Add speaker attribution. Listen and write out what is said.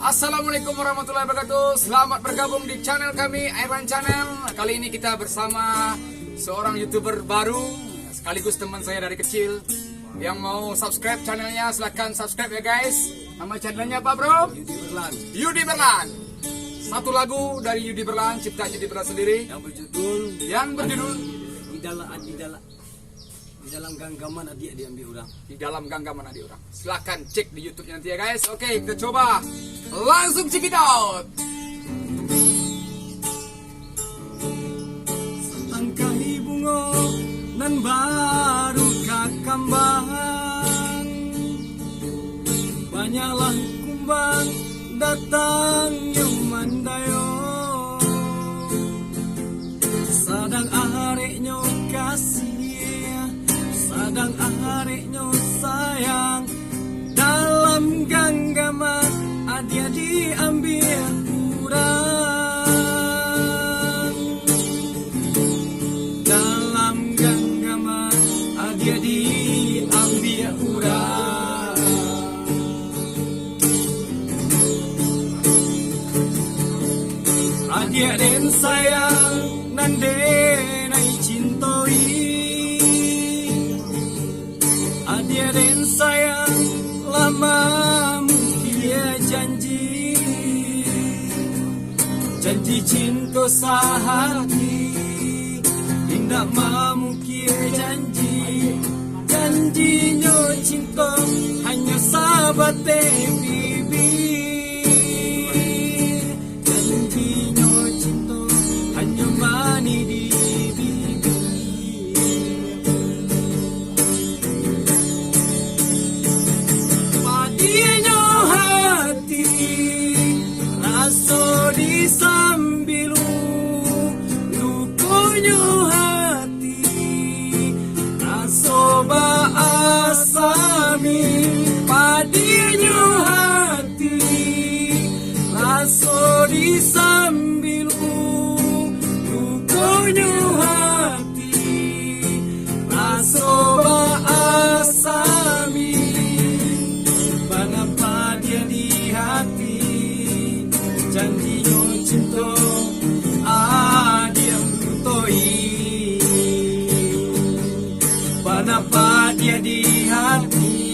Speaker 1: Assalamualaikum warahmatullahi wabarakatuh. Selamat bergabung di channel kami, Airwan Channel. Kali ini kita bersama seorang YouTuber baru, sekaligus teman saya dari kecil. Yang mau subscribe channelnya, silahkan subscribe ya guys. Nama channelnya apa bro? Yudi Berlan. Satu lagu dari Yudi Berlan, ciptaan Yudi Berlan sendiri. Yang berjudul
Speaker 2: di dalam genggaman adik diambil orang.
Speaker 1: Di dalam genggaman adik orang. Silahkan cek di YouTube-nya nanti ya guys. Oke, kita coba langsung check it out.
Speaker 2: Setangkai bunga nan baru kakambang, banyaklah kumbang datang yang mandayo, sadang areknya kasih, sadang areknya sayang. Dalam genggaman dia diambil kurang, dalam genggaman dia diambil kurang. Adik dan sayang nan denai cintoi, adik dan sayang lama dia janji, janji cinta sehati, tidak mau kia janji, janjinya cinta hanya sahabat bibi, janjinya cinta hanya mani di bibi. Padinya hati rasa disambilu, lukunya hati rasa baasami. Padinya hati rasa disambilu, lukunya hati rasa baasami. Mengapa dia di hati janjinya cinta dia lutoi. Mengapa dia di hati